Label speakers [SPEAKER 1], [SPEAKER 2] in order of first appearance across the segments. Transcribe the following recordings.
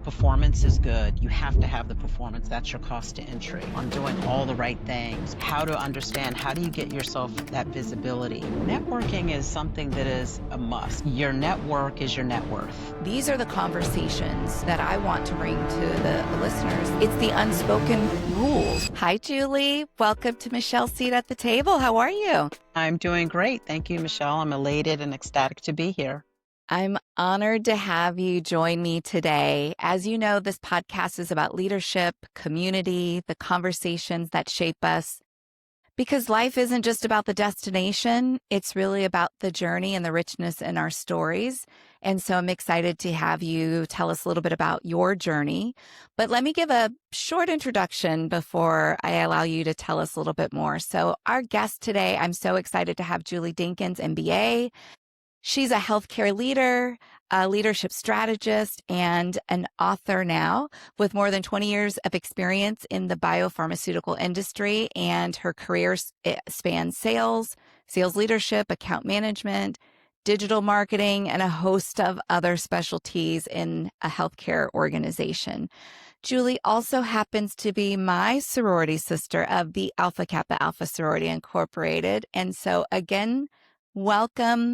[SPEAKER 1] Performance is good. You have to have the performance. That's your cost to entry. On doing all the right things, how to understand, how do you get yourself that visibility? Networking is something that is a must. Your network is your net worth.
[SPEAKER 2] These are the conversations that I want to bring to the listeners. It's the unspoken rules. Hi, Julie. Welcome to Michelle's Seat at the Table. How are you?
[SPEAKER 1] I'm doing great. Thank you, Michelle. I'm elated and ecstatic to be here.
[SPEAKER 2] I'm honored to have you join me today. As you know, this podcast is about leadership, community, the conversations that shape us. Because life isn't just about the destination, it's really about the journey and the richness in our stories. And so I'm excited to have you tell us a little bit about your journey. But let me give a short introduction before I allow you to tell us a little bit more. So our guest today, I'm so excited to have Julie Dinkins, MBA. She's a healthcare leader, a leadership strategist, and an author now with more than 20 years of experience in the biopharmaceutical industry. And her career spans sales leadership, account management, digital marketing, and a host of other specialties in a healthcare organization. Julie also happens to be my sorority sister of the Alpha Kappa Alpha Sorority Incorporated. And so again, welcome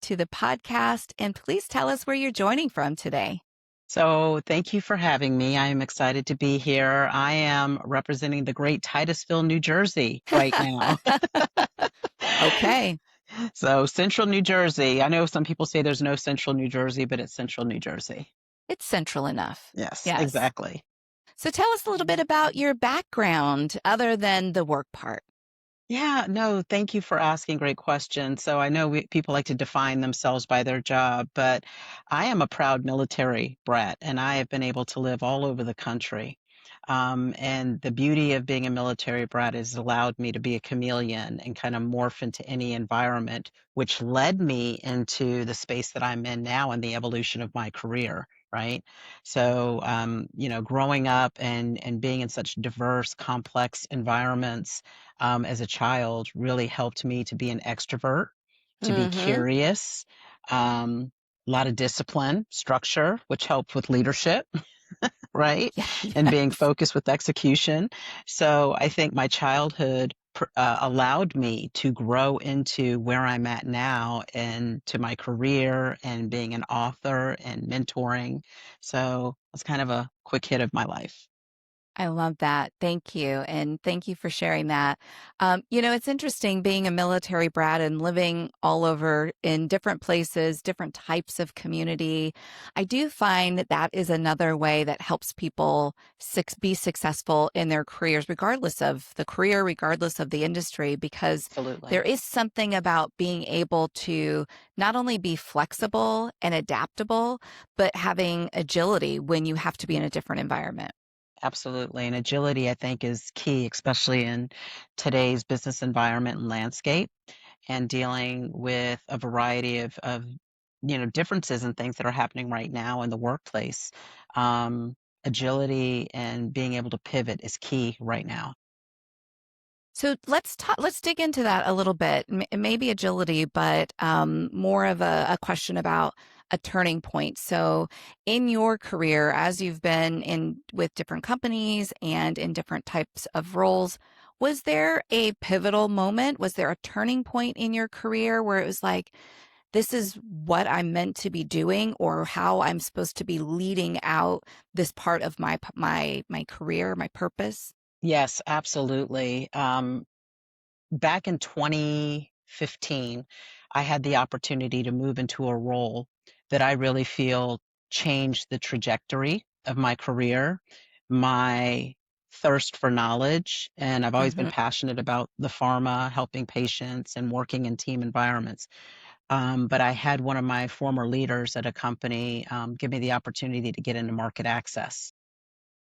[SPEAKER 2] to the podcast, and please tell us where you're joining from today.
[SPEAKER 1] So thank you for having me. I am excited to be here. I am representing the great Titusville, New Jersey right now.
[SPEAKER 2] Okay.
[SPEAKER 1] So Central New Jersey. I know some people say there's no Central New Jersey, but it's Central New Jersey.
[SPEAKER 2] It's central enough.
[SPEAKER 1] Yes,
[SPEAKER 2] Yes.
[SPEAKER 1] exactly.
[SPEAKER 2] So tell us a little bit about your background other than the work part.
[SPEAKER 1] Yeah, no, thank you for asking. Great question. So I know people like to define themselves by their job, but I am a proud military brat, and I have been able to live all over the country. And the beauty of being a military brat has allowed me to be a chameleon and kind of morph into any environment, which led me into the space that I'm in now and the evolution of my career. Right. So, growing up and being in such diverse, complex environments as a child really helped me to be an extrovert, to be curious, a lot of discipline, structure, which helped with leadership, right?
[SPEAKER 2] Yeah.
[SPEAKER 1] And being
[SPEAKER 2] Yes.
[SPEAKER 1] focused with execution. So I think my childhood allowed me to grow into where I'm at now and to my career and being an author and mentoring. So it's kind of a quick hit of my life.
[SPEAKER 2] I love that. Thank you. And thank you for sharing that. It's interesting being a military brat and living all over in different places, different types of community. I do find that that is another way that helps people be successful in their careers, regardless of the career, regardless of the industry, because
[SPEAKER 1] Absolutely.
[SPEAKER 2] there is something about being able to not only be flexible and adaptable, but having agility when you have to be in a different environment.
[SPEAKER 1] Absolutely. And agility, I think, is key, especially in today's business environment and landscape and dealing with a variety of differences and things that are happening right now in the workplace. Um, Agility and being able to pivot is key right now.
[SPEAKER 2] So let's dig into that a little bit. Maybe agility, but more of a question about a turning point. So in your career, as you've been in with different companies and in different types of roles, was there a pivotal moment? Was there a turning point in your career where it was like, this is what I'm meant to be doing, or how I'm supposed to be leading out this part of my career, my purpose?
[SPEAKER 1] Yes, absolutely. Back in 2015, I had the opportunity to move into a role that I really feel changed the trajectory of my career, my thirst for knowledge, and I've always been
[SPEAKER 2] Hmm.
[SPEAKER 1] passionate about the pharma, helping patients, and working in team environments. But I had one of my former leaders at a company give me the opportunity to get into market access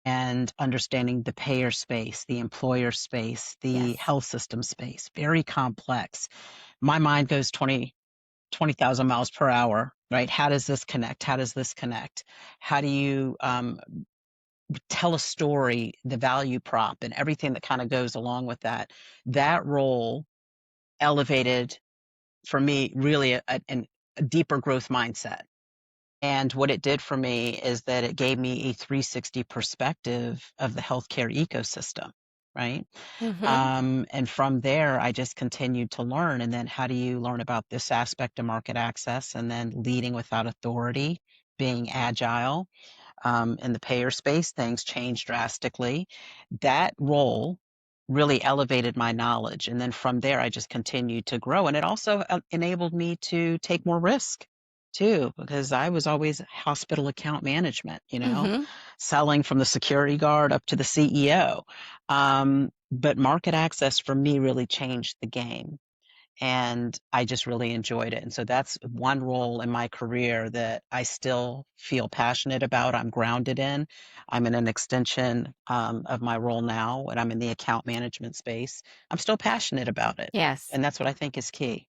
[SPEAKER 1] and understanding the payer space, the employer space, the
[SPEAKER 2] Yes.
[SPEAKER 1] health system space, very complex. My mind goes 20,000 miles per hour, right? How does this connect? How does this connect? How do you tell a story, the value prop, and everything that kind of goes along with that? That role elevated for me really a deeper growth mindset. And what it did for me is that it gave me a 360 perspective of the healthcare ecosystem, right?
[SPEAKER 2] Mm-hmm.
[SPEAKER 1] And from there, I just continued to learn. And then how do you learn about this aspect of market access and then leading without authority, being agile? In the payer space, things changed drastically. That role really elevated my knowledge. And then from there, I just continued to grow. And it also enabled me to take more risk too, because I was always hospital account management,
[SPEAKER 2] Mm-hmm.
[SPEAKER 1] selling from the security guard up to the CEO. But market access for me really changed the game, and I just really enjoyed it. And so that's one role in my career that I still feel passionate about. I'm grounded in. I'm in an extension of my role now, and I'm in the account management space. I'm still passionate about it.
[SPEAKER 2] Yes.
[SPEAKER 1] And that's what I think is key.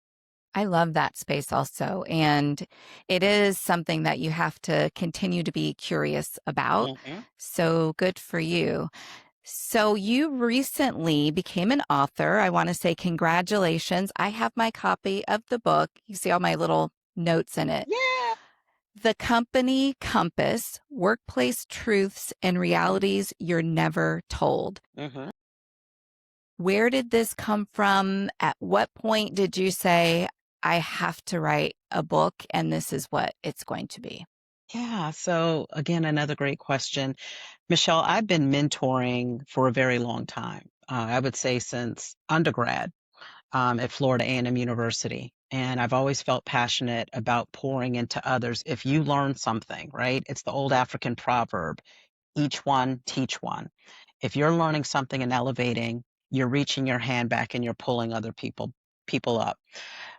[SPEAKER 2] I love that space also. And it is something that you have to continue to be curious about.
[SPEAKER 1] Hmm.
[SPEAKER 2] So good for you. So you recently became an author. I want to say congratulations. I have my copy of the book. You see all my little notes in it.
[SPEAKER 1] Yeah.
[SPEAKER 2] The Company Compass: Workplace Truths and Realities You're Never Told.
[SPEAKER 1] Hmm.
[SPEAKER 2] Where did this come from? At what point did you say, I have to write a book and this is what it's going to be?
[SPEAKER 1] Yeah. So, again, another great question. Michelle, I've been mentoring for a very long time. I would say since undergrad. At Florida A&M University. And I've always felt passionate about pouring into others. If you learn something, right? It's the old African proverb, each one, teach one. If you're learning something and elevating, you're reaching your hand back and you're pulling other people up.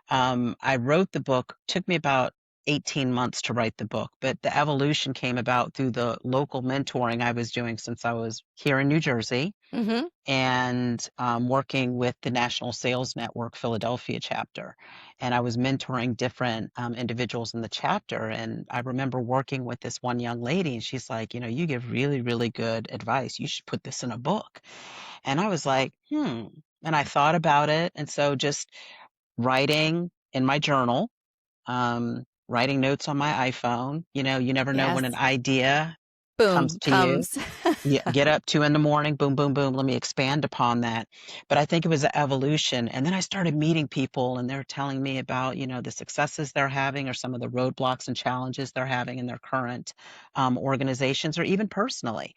[SPEAKER 1] I wrote the book, took me about 18 months to write the book, but the evolution came about through the local mentoring I was doing since I was here in New Jersey
[SPEAKER 2] Mm-hmm.
[SPEAKER 1] and working with the National Sales Network Philadelphia chapter. And I was mentoring different individuals in the chapter. And I remember working with this one young lady, and she's like, you give really, really good advice. You should put this in a book. And I was like, hmm. And I thought about it. And so just writing in my journal, writing notes on my iPhone. You never know when an
[SPEAKER 2] Yes.
[SPEAKER 1] idea comes
[SPEAKER 2] Boom,
[SPEAKER 1] to you.
[SPEAKER 2] comes.
[SPEAKER 1] Yeah, get up 2 in the morning, boom, boom, boom. Let me expand upon that. But I think it was an evolution. And then I started meeting people and they're telling me about, the successes they're having or some of the roadblocks and challenges they're having in their current organizations or even personally.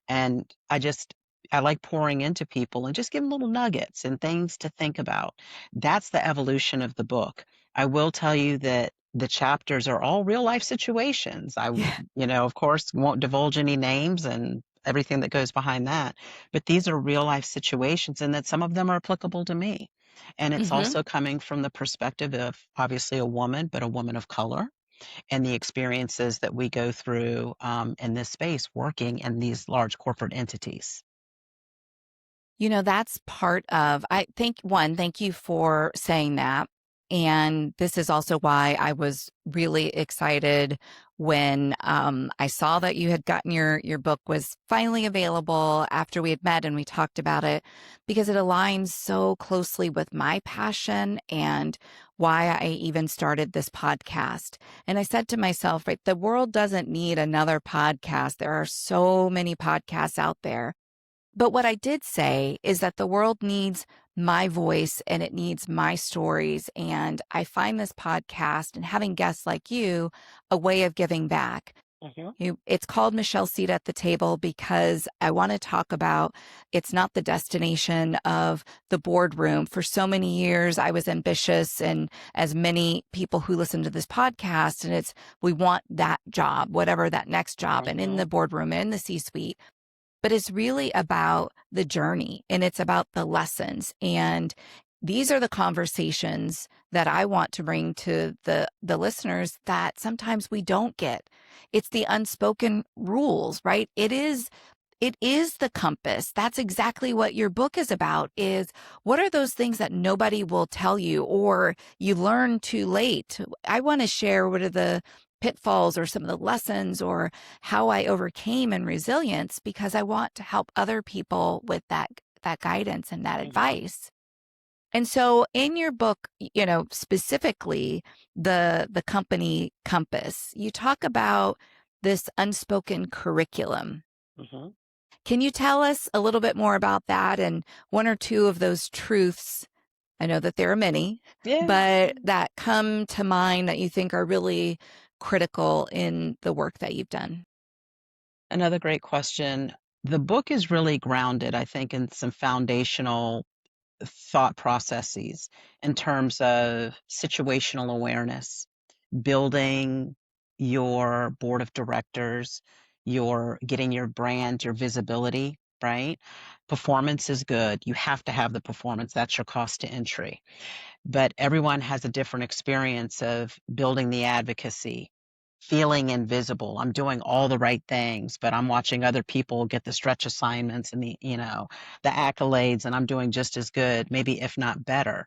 [SPEAKER 1] And I like pouring into people and just give them little nuggets and things to think about. That's the evolution of the book. I will tell you that the chapters are all real life situations.
[SPEAKER 2] Yeah.
[SPEAKER 1] Of course, won't divulge any names and everything that goes behind that. But these are real life situations, and that some of them are applicable to me. And it's
[SPEAKER 2] Mm-hmm.
[SPEAKER 1] also coming from the perspective of obviously a woman, but a woman of color, and the experiences that we go through in this space working in these large corporate entities.
[SPEAKER 2] That's part of, I think, one, thank you for saying that. And this is also why I was really excited when I saw that you had gotten your book was finally available after we had met and we talked about it, because it aligns so closely with my passion and why I even started this podcast. And I said to myself, right, the world doesn't need another podcast. There are so many podcasts out there. But what I did say is that the world needs my voice and it needs my stories. And I find this podcast and having guests like you a way of giving back.
[SPEAKER 1] Hmm.
[SPEAKER 2] It's called Michelle's Seat at the Table because I want to talk about it's not the destination of the boardroom. For so many years, I was ambitious, and as many people who listen to this podcast, and we want that job, whatever that next job, and in
[SPEAKER 1] Hmm.
[SPEAKER 2] the boardroom and in the C-suite, but it's really about the journey and it's about the lessons. And these are the conversations that I want to bring to the listeners that sometimes we don't get. It's the unspoken rules, right? It is the compass. That's exactly what your book is about, is what are those things that nobody will tell you or you learn too late? I want to share what are the pitfalls or some of the lessons or how I overcame and resilience, because I want to help other people with that guidance and that
[SPEAKER 1] Hmm.
[SPEAKER 2] advice. And so in your book, specifically the company Compass, you talk about this unspoken curriculum.
[SPEAKER 1] Hmm.
[SPEAKER 2] Can you tell us a little bit more about that and one or two of those truths? I know that there are many,
[SPEAKER 1] Yeah.
[SPEAKER 2] but that come to mind that you think are really critical in the work that you've done.
[SPEAKER 1] Another great question. The book is really grounded, I think, in some foundational thought processes in terms of situational awareness, building your board of directors, your getting your brand, your visibility, right? Performance is good. You have to have the performance. That's your cost to entry. But everyone has a different experience of building the advocacy, feeling invisible. I'm doing all the right things, but I'm watching other people get the stretch assignments and the accolades, and I'm doing just as good, maybe if not better.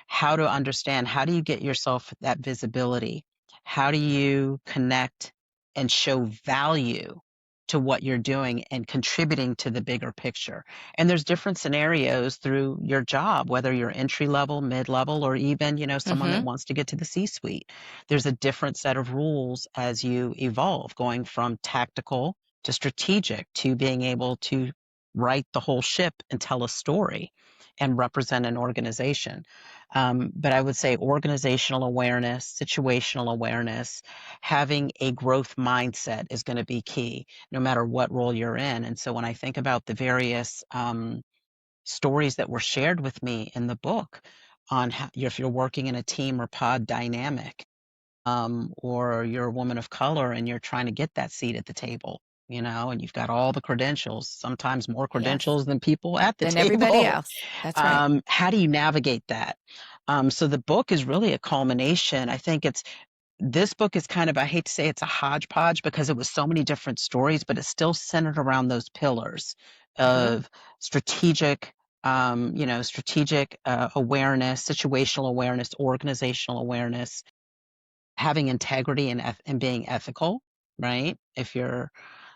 [SPEAKER 1] How to understand, how do you get yourself that visibility? How do you connect and show value to what you're doing and contributing to the bigger picture? And there's different scenarios through your job, whether you're entry level, mid level, or even, someone that
[SPEAKER 2] Mm-hmm.
[SPEAKER 1] wants to get to the C suite. There's a different set of rules as you evolve, going from tactical to strategic to being able to right the whole ship and tell a story and represent an organization. But I would say organizational awareness, situational awareness, having a growth mindset is going to be key no matter what role you're in. And so when I think about the various stories that were shared with me in the book on how, if you're working in a team or pod dynamic, or you're a woman of color and you're trying to get that seat at the table, and you've got all the credentials, sometimes more
[SPEAKER 2] Yes.
[SPEAKER 1] credentials than people at the
[SPEAKER 2] Than everybody
[SPEAKER 1] table.
[SPEAKER 2] else. That's right.
[SPEAKER 1] How do you navigate that? So the book is really a culmination. I think this book is kind of, I hate to say it's a hodgepodge because it was so many different stories, but it's still centered around those pillars
[SPEAKER 2] Mm-hmm.
[SPEAKER 1] of strategic, strategic awareness, situational awareness, organizational awareness, having integrity and being ethical, right? If you're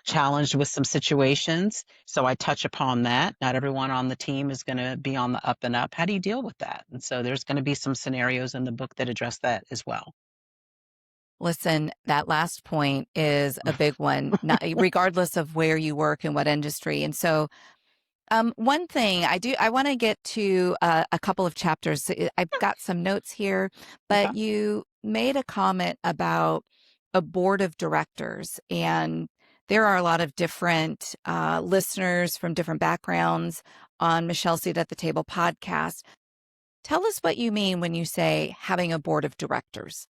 [SPEAKER 1] challenged with some situations. So I touch upon that. Not everyone on the team is going to be on the up and up. How do you deal with that? And so there's going to be some scenarios in the book that address that as well.
[SPEAKER 2] Listen, that last point is a big one, not, regardless of where you work and what industry. And so, one thing I want to get to a couple of chapters. I've got some notes here,
[SPEAKER 1] Okay.
[SPEAKER 2] but you made a comment about a board of directors, and there are a lot of different listeners from different backgrounds on Michelle's Seat at the Table podcast. Tell us what you mean when you say having a board of directors.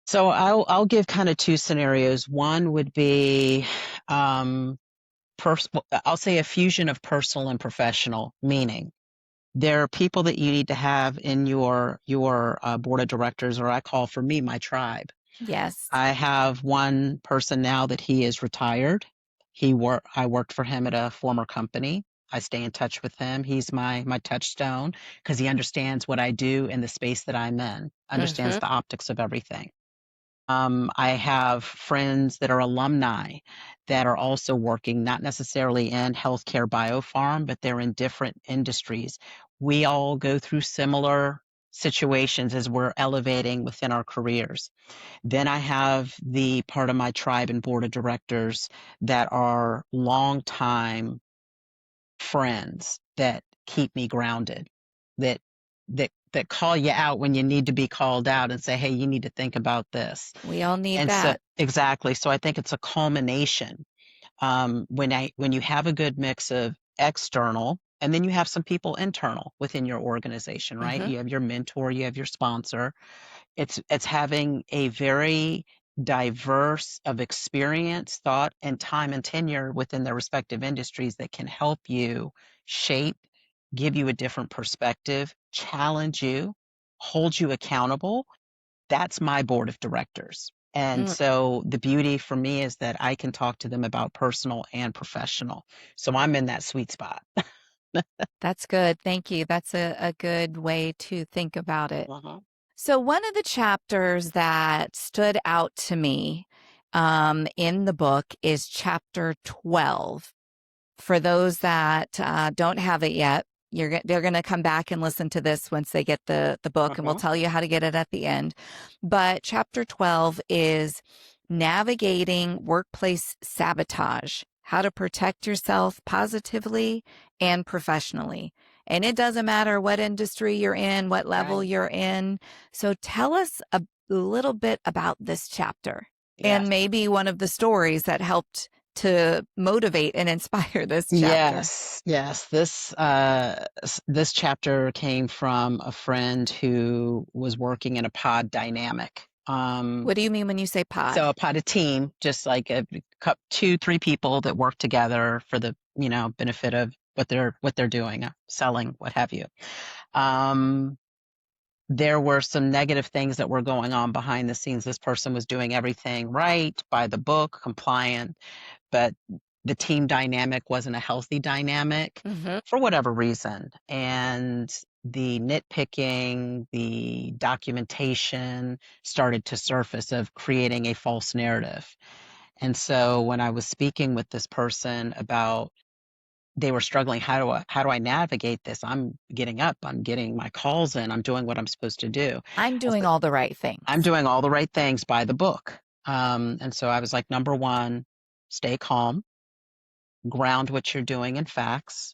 [SPEAKER 1] So I'll give kind of two scenarios. One would be I'll say a fusion of personal and professional, meaning there are people that you need to have in your board of directors, or I call for me my tribe.
[SPEAKER 2] Yes.
[SPEAKER 1] I have one person now that he is retired. I worked for him at a former company. I stay in touch with him. He's my touchstone because he understands what I do in the space that I'm in, understands
[SPEAKER 2] Mm-hmm.
[SPEAKER 1] the optics of everything. I have friends that are alumni that are also working, not necessarily in healthcare biopharm, but they're in different industries. We all go through similar situations as we're elevating within our careers. Then I have the part of my tribe and board of directors that are longtime friends that keep me grounded, that that call you out when you need to be called out and say, hey, you need to think about this.
[SPEAKER 2] We all need
[SPEAKER 1] And so
[SPEAKER 2] that.
[SPEAKER 1] exactly. So I think it's a culmination. When you have a good mix of external and then you have some people internal within your organization, right?
[SPEAKER 2] Mm-hmm.
[SPEAKER 1] You have your mentor, you have your sponsor. It's having a very diverse of experience, thought, and time and tenure within their respective industries that can help you shape, give you a different perspective, challenge you, hold you accountable. That's my board of directors. And
[SPEAKER 2] Mm,
[SPEAKER 1] so the beauty for me is that I can talk to them about personal and professional. So I'm in that sweet spot.
[SPEAKER 2] that's good. Thank you. That's a good way to think about it.
[SPEAKER 1] Uh-huh.
[SPEAKER 2] So, one of the chapters that stood out to me in the book is chapter 12. For those that don't have it yet, they're going to come back and listen to this once they get the book, and we'll
[SPEAKER 1] Uh-huh.
[SPEAKER 2] tell you how to get it at the end. But chapter 12 is navigating workplace sabotage, how to protect yourself positively and professionally. And it doesn't matter what industry you're in, what level
[SPEAKER 1] Right.
[SPEAKER 2] you're in. So tell us a little bit about this chapter
[SPEAKER 1] Yes.
[SPEAKER 2] and maybe one of the stories that helped to motivate and inspire this chapter.
[SPEAKER 1] Yes, yes. This chapter came from a friend who was working in a pod dynamic.
[SPEAKER 2] What do you mean when you say
[SPEAKER 1] So
[SPEAKER 2] pod?
[SPEAKER 1] a pod, a team, just like two, three people that work together for the, benefit of what they're doing, selling, what have you. Um, there were some negative things that were going on behind the scenes. This person was doing everything right, by the book, compliant, but the team dynamic wasn't a healthy dynamic
[SPEAKER 2] Mm-hmm.
[SPEAKER 1] for whatever reason. And the nitpicking, the documentation started to surface of creating a false narrative. And so when I was speaking with this person about they were struggling, how do I navigate this? I'm getting up, I'm getting my calls in, I'm doing what I'm supposed to do.
[SPEAKER 2] I'm
[SPEAKER 1] I
[SPEAKER 2] doing
[SPEAKER 1] said,
[SPEAKER 2] all the right
[SPEAKER 1] I'm
[SPEAKER 2] things.
[SPEAKER 1] doing all the right things by the book. And so I was like, number one, stay calm, ground what you're doing in facts.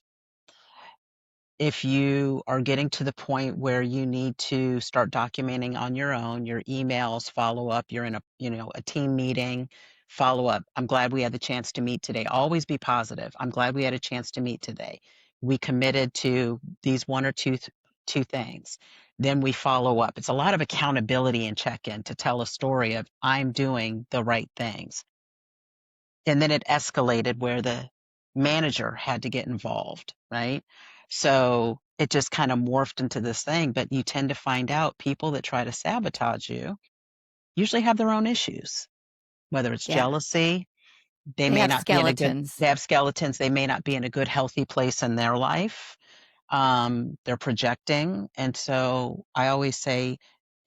[SPEAKER 1] If you are getting to the point where you need to start documenting on your own, your emails, follow up, you're in a team meeting, follow up. I'm glad we had the chance to meet today. Always be positive. I'm glad we had a chance to meet today. We committed to these one or two things. Then we follow up. It's a lot of accountability and check-in to tell a story of I'm doing the right things. And then it escalated where the manager had to get involved, right? So it just kind of morphed into this thing. But you tend to find out people that try to sabotage you usually have their own issues, whether it's
[SPEAKER 2] Yeah.
[SPEAKER 1] jealousy, they
[SPEAKER 2] They
[SPEAKER 1] may
[SPEAKER 2] have
[SPEAKER 1] not be in a good,
[SPEAKER 2] skeletons.
[SPEAKER 1] they have skeletons, they may not be in a good, healthy place in their life. They're projecting. And so I always say,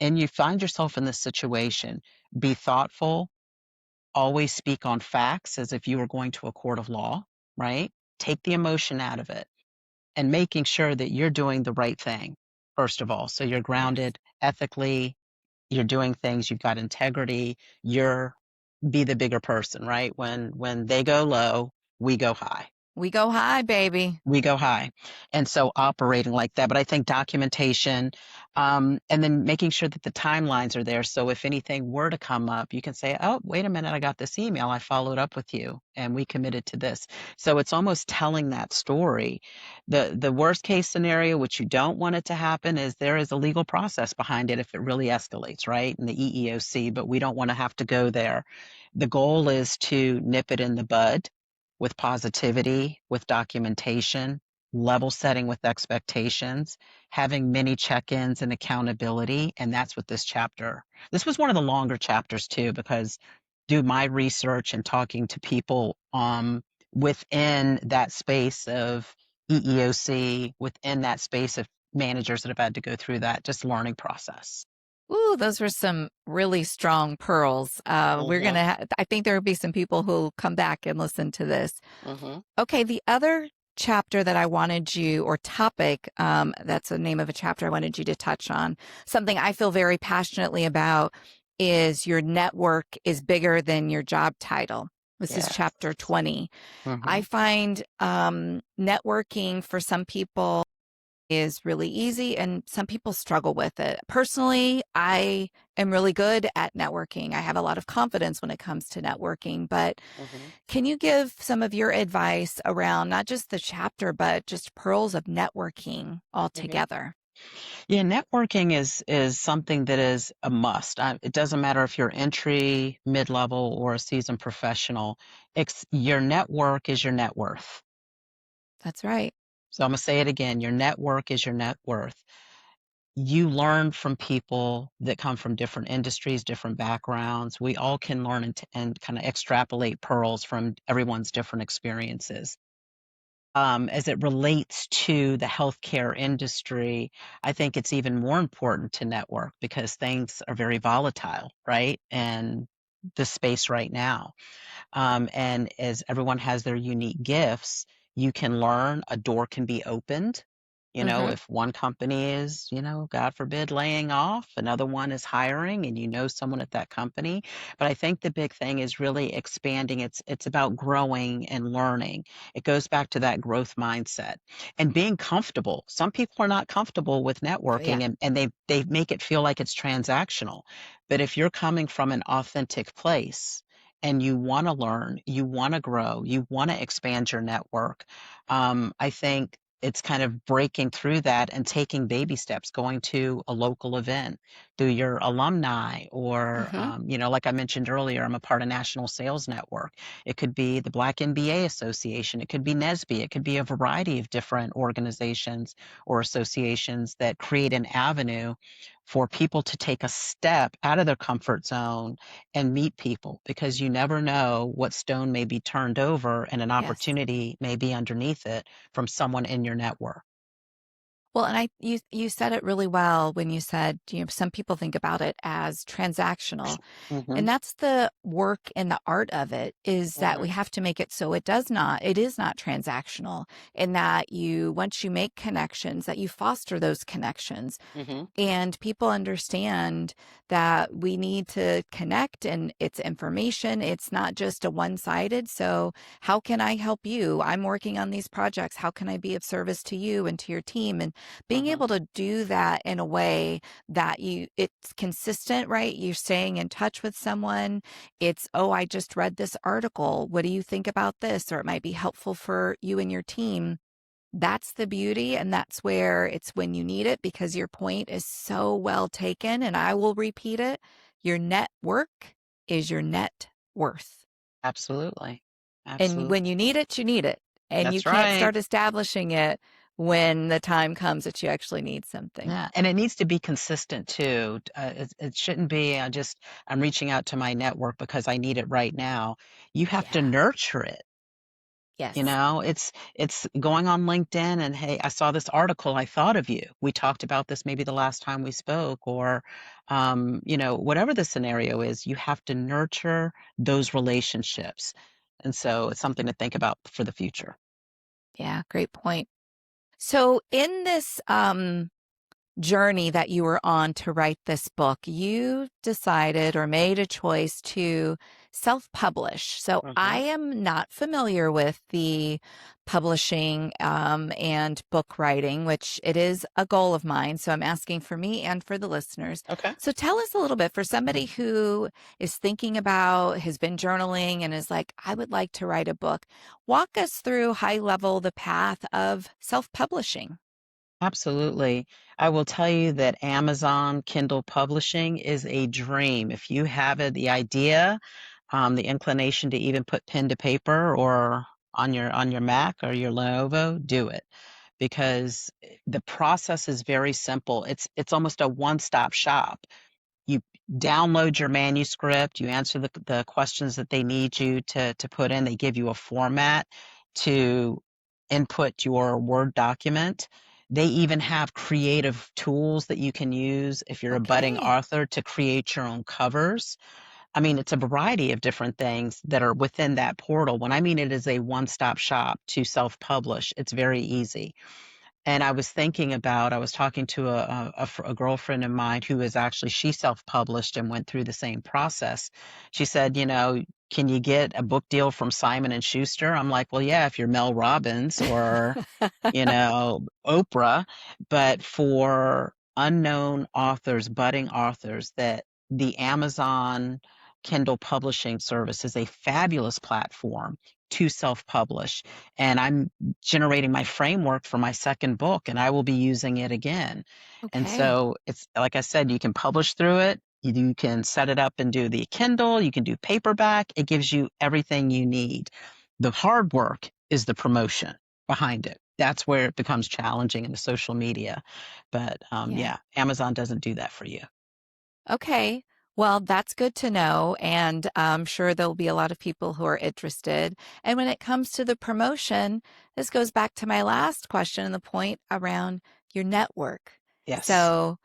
[SPEAKER 1] and you find yourself in this situation, be thoughtful, always speak on facts as if you were going to a court of law, right? Take the emotion out of it and making sure that you're doing the right thing, first of all. So you're
[SPEAKER 2] Yes.
[SPEAKER 1] grounded ethically, you're doing things, you've got integrity, you're be the bigger person, right? When they go low, we go high.
[SPEAKER 2] We go high, baby.
[SPEAKER 1] We go high. And so operating like that. But I think documentation, and then making sure that the timelines are there. So if anything were to come up, you can say, oh, wait a minute, I got this email. I followed up with you and we committed to this. So it's almost telling that story. The worst case scenario, which you don't want it to happen, is there is a legal process behind it if it really escalates, right? And the EEOC, but we don't want to have to go there. The goal is to nip it in the bud with positivity, with documentation, level setting with expectations, having many check-ins and accountability. And that's what this was one of the longer chapters too, because do my research and talking to people within that space of EEOC, within that space of managers that have had to go through that just learning process.
[SPEAKER 2] Ooh, those were some really strong pearls.
[SPEAKER 1] Mm-hmm,
[SPEAKER 2] I think there will be some people who'll come back and listen to this.
[SPEAKER 1] mm-hmm.
[SPEAKER 2] Okay, the other chapter that I wanted you, or topic, that's the name of a chapter I wanted you to touch on, something I feel very passionately about, is your network is bigger than your job title. This is
[SPEAKER 1] Yes.
[SPEAKER 2] chapter 20. I
[SPEAKER 1] Mm-hmm.
[SPEAKER 2] find networking for some people is really easy and some people struggle with it. Personally, I am really good at networking. I have a lot of confidence when it comes to networking, but
[SPEAKER 1] Mm-hmm.
[SPEAKER 2] can you give some of your advice around not just the chapter, but just pearls of networking
[SPEAKER 1] Mm-hmm.
[SPEAKER 2] altogether?
[SPEAKER 1] Yeah, networking is something that is a must. It doesn't matter if you're entry, mid-level, or a seasoned professional. Your network is your net worth.
[SPEAKER 2] That's right.
[SPEAKER 1] So I'm gonna say it again. Your network is your net worth. You learn from people that come from different industries, different backgrounds. We all can learn and kind of extrapolate pearls from everyone's different experiences. As it relates to the healthcare industry, I think it's even more important to network because things are very volatile, right? And the space right now. And as everyone has their unique gifts, you can learn, a door can be opened,
[SPEAKER 2] Mhm.
[SPEAKER 1] If one company is, God forbid, laying off, another one is hiring, and someone at that company. But I think the big thing is really expanding. It's about growing and learning. It goes back to that growth mindset and being comfortable. Some people are not comfortable with
[SPEAKER 2] Oh, yeah.
[SPEAKER 1] networking, and they make it feel like it's transactional. But if you're coming from an authentic place and you want to learn, you want to grow, you want to expand your network, I think it's kind of breaking through that and taking baby steps, going to a local event through your alumni, or,
[SPEAKER 2] Mhm.
[SPEAKER 1] like I mentioned earlier, I'm a part of National Sales Network. It could be the Black MBA Association. It could be NSBE. It could be a variety of different organizations or associations that create an avenue for people to take a step out of their comfort zone and meet people, because you never know what stone may be turned over and an
[SPEAKER 2] Yes.
[SPEAKER 1] opportunity may be underneath it from someone in your network.
[SPEAKER 2] Well, and you said it really well when you said, some people think about it as transactional.
[SPEAKER 1] Mhm,
[SPEAKER 2] And that's the work and the art of it, is that we
[SPEAKER 1] mhm,
[SPEAKER 2] have to make it so it is not transactional, in that once you make connections, that you foster those connections.
[SPEAKER 1] mhm,
[SPEAKER 2] And people understand that we need to connect, and it's information. It's not just a one-sided. So how can I help you? I'm working on these projects. How can I be of service to you and to your team? And being
[SPEAKER 1] mhm,
[SPEAKER 2] able to do that in a way that it's consistent, right? You're staying in touch with someone. It's, oh, I just read this article. What do you think about this? Or it might be helpful for you and your team. That's the beauty, and that's where it's when you need it, because your point is so well taken, and I will repeat it. Your network is your net worth.
[SPEAKER 1] absolutely,
[SPEAKER 2] And when
[SPEAKER 1] absolutely.
[SPEAKER 2] you need it, and you
[SPEAKER 1] That's
[SPEAKER 2] can't
[SPEAKER 1] right.
[SPEAKER 2] start establishing it when the time comes that you actually need something.
[SPEAKER 1] Yeah, and it needs to be consistent too. It shouldn't be, I'm reaching out to my network because I need it right now. You have
[SPEAKER 2] Yeah.
[SPEAKER 1] to nurture it.
[SPEAKER 2] Yes.
[SPEAKER 1] It's going on LinkedIn and, "Hey, I saw this article, I thought of you. We talked about this maybe the last time we spoke," or, whatever the scenario is, you have to nurture those relationships. And so it's something to think about for the future.
[SPEAKER 2] Yeah, great point. So in this, journey that you were on to write this book, you decided or made a choice to self publish. So I
[SPEAKER 1] Mhm.
[SPEAKER 2] am not familiar with the publishing and book writing, which it is a goal of mine. So I'm asking for me and for the listeners.
[SPEAKER 1] Okay.
[SPEAKER 2] So tell us a little bit, for somebody who is thinking about, has been journaling and is like, I would like to write a book. Walk us through high level the path of self publishing.
[SPEAKER 1] Absolutely. I will tell you that Amazon Kindle publishing is a dream. If you have the idea, the inclination to even put pen to paper or on your Mac or your Lenovo, do it, because the process is very simple. It's almost a one-stop shop. You download your manuscript, you answer the questions that they need you to put in. They give you a format to input your Word document. They even have creative tools that you can use if you're a budding
[SPEAKER 2] Okay.
[SPEAKER 1] author to create your own covers. I mean, it's a variety of different things that are within that portal. When I mean it is a one-stop shop to self-publish, it's very easy. And I was talking to a girlfriend of mine who is actually, she self-published and went through the same process. She said, can you get a book deal from Simon and Schuster? I'm like, well, yeah, if you're Mel Robbins or, Oprah. But for unknown authors, budding authors, that the Amazon Kindle publishing service is a fabulous platform to self-publish. And I'm generating my framework for my second book, and I will be using it again. And
[SPEAKER 2] Okay.
[SPEAKER 1] so it's like I said, you can publish through it. You can set it up and do the Kindle. You can do paperback. It gives you everything you need. The hard work is the promotion behind it. That's where it becomes challenging in the social media. But
[SPEAKER 2] Yeah.
[SPEAKER 1] yeah, Amazon doesn't do that for you.
[SPEAKER 2] Okay. Well, that's good to know. And I'm sure there'll be a lot of people who are interested. And when it comes to the promotion, this goes back to my last question and the point around your network.
[SPEAKER 1] Yes.
[SPEAKER 2] So,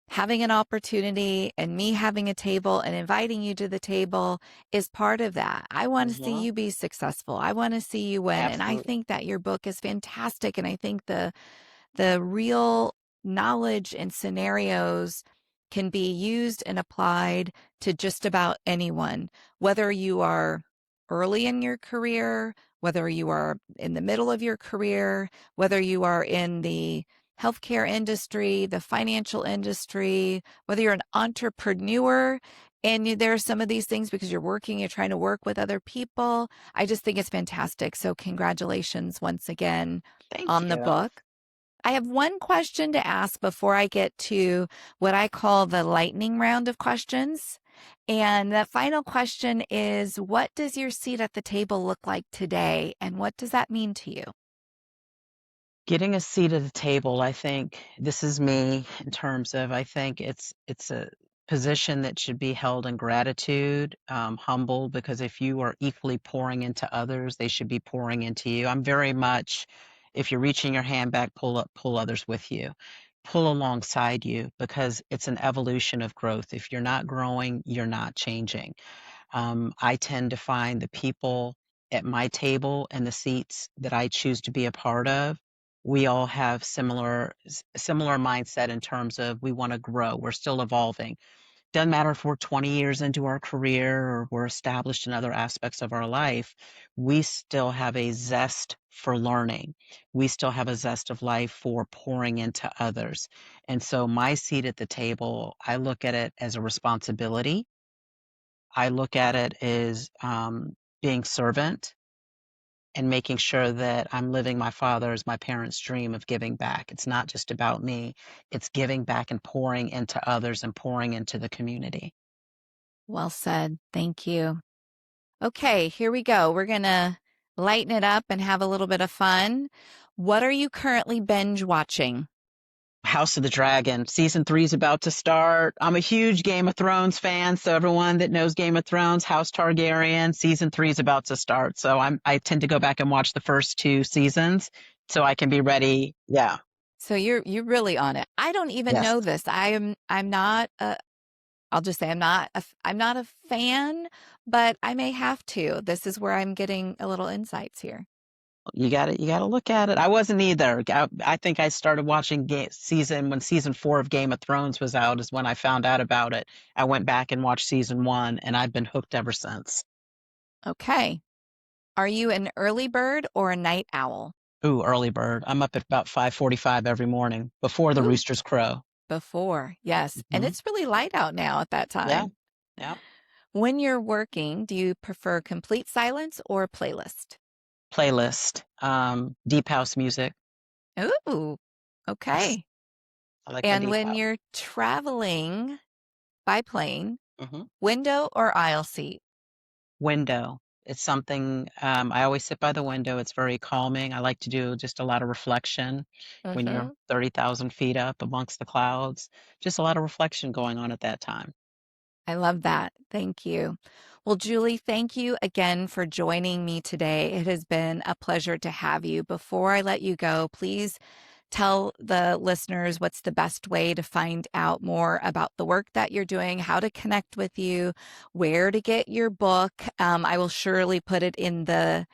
[SPEAKER 2] having an opportunity and me having a table and inviting you to the table is part of that. I want to see
[SPEAKER 1] Hmm.
[SPEAKER 2] you be successful. I want to see you win. And I
[SPEAKER 1] Absolutely.
[SPEAKER 2] think that your book is fantastic. And I think the real knowledge and scenarios can be used and applied to just about anyone, whether you are early in your career, whether you are in the middle of your career, whether you are in the healthcare industry, the financial industry, whether you're an entrepreneur and there are some of these things because you're trying to work with other people. I just think it's fantastic. So congratulations once again
[SPEAKER 1] Thank
[SPEAKER 2] on the
[SPEAKER 1] you.
[SPEAKER 2] book. I have one question to ask before I get to what I call the lightning round of questions. And the final question is, what does your seat at the table look like today? And what does that mean to you?
[SPEAKER 1] Getting a seat at the table, I think this is me in terms of I think it's a position that should be held in gratitude, humble, because if you are equally pouring into others, they should be pouring into you. I'm very much, if you're reaching your hand back, pull others with you. Pull alongside you because it's an evolution of growth. If you're not growing, you're not changing. I tend to find the people at my table and the seats that I choose to be a part of, we all have similar mindset in terms of we want to grow. We're still evolving. Doesn't matter if we're 20 years into our career or we're established in other aspects of our life, we still have a zest for learning. We still have a zest of life for pouring into others. And so my seat at the table, I look at it as a responsibility. I look at it as being servant and making sure that I'm living my parents' dream of giving back. It's not just about me, it's giving back and pouring into others and pouring into the community.
[SPEAKER 2] Well said. Thank you. Okay, here we go. We're going to lighten it up and have a little bit of fun. What are you currently binge watching?
[SPEAKER 1] House of the Dragon, season 3 is about to start. I'm a huge Game of Thrones fan, so everyone that knows Game of Thrones, House Targaryen, season 3 is about to start. So I tend to go back and watch the first 2 seasons so I can be ready. Yeah.
[SPEAKER 2] So you're really on it. I don't even
[SPEAKER 1] Yes.
[SPEAKER 2] know this. I'm not a I'll just say I'm not a fan, but I may have to. This is where I'm getting a little insights here.
[SPEAKER 1] You gotta look at it. I wasn't either. I think I started watching when season 4 of Game of Thrones was out is when I found out about it. I went back and watched season 1 and I've been hooked ever since.
[SPEAKER 2] Okay. Are you an early bird or a night owl?
[SPEAKER 1] Ooh, early bird. I'm up at about 5:45 every morning before the
[SPEAKER 2] Ooh,
[SPEAKER 1] roosters crow.
[SPEAKER 2] before. Yes. And
[SPEAKER 1] Hmm.
[SPEAKER 2] it's really light out now at that
[SPEAKER 1] Yeah.
[SPEAKER 2] time.
[SPEAKER 1] Yeah.
[SPEAKER 2] When you're working, do you prefer complete silence or playlist?
[SPEAKER 1] Playlist. Deep house music.
[SPEAKER 2] Ooh,
[SPEAKER 1] Yes.
[SPEAKER 2] okay.
[SPEAKER 1] I like my
[SPEAKER 2] And
[SPEAKER 1] deep
[SPEAKER 2] when
[SPEAKER 1] house.
[SPEAKER 2] you're traveling by plane,
[SPEAKER 1] Hmm.
[SPEAKER 2] window or aisle seat?
[SPEAKER 1] Window. It's something, I always sit by the window. It's very calming. I like to do just a lot of reflection when you're
[SPEAKER 2] Mm-hmm.
[SPEAKER 1] 30,000 feet up amongst the clouds. Just a lot of reflection going on at that time.
[SPEAKER 2] I love that. Thank you. Well, Julie, thank you again for joining me today. It has been a pleasure to have you. Before I let you go, please tell the listeners what's the best way to find out more about the work that you're doing, how to connect with you, where to get your book. I will surely put it in the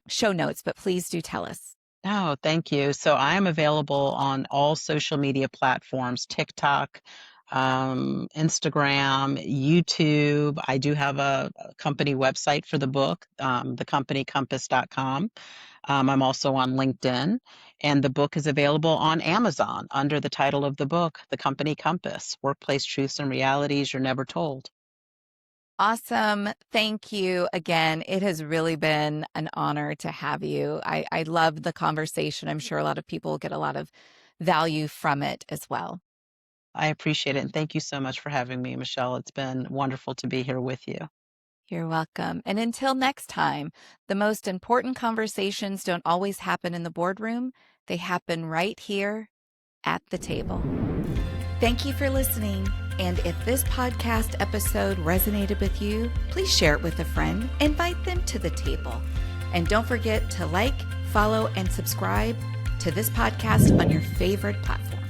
[SPEAKER 2] show notes, but please do tell us.
[SPEAKER 1] Oh, thank you. So I am available on all social media platforms, TikTok, Instagram, YouTube. I do have a company website for the book, thecompanycompass.com. I'm also on LinkedIn, and the book is available on Amazon under the title of the book, The Company Compass: Workplace Truths and Realities You're Never Told.
[SPEAKER 2] Awesome. Thank you again. It has really been an honor to have you. I love the conversation. I'm sure a lot of people get a lot of value from it as well.
[SPEAKER 1] I appreciate it, and thank you so much for having me, Michelle. It's been wonderful to be here with you.
[SPEAKER 2] You're welcome. And until next time, the most important conversations don't always happen in the boardroom, they happen right here at the table. Thank you for listening. And if this podcast episode resonated with you, please share it with a friend, invite them to the table. And don't forget to like, follow, and subscribe to this podcast on your favorite platform.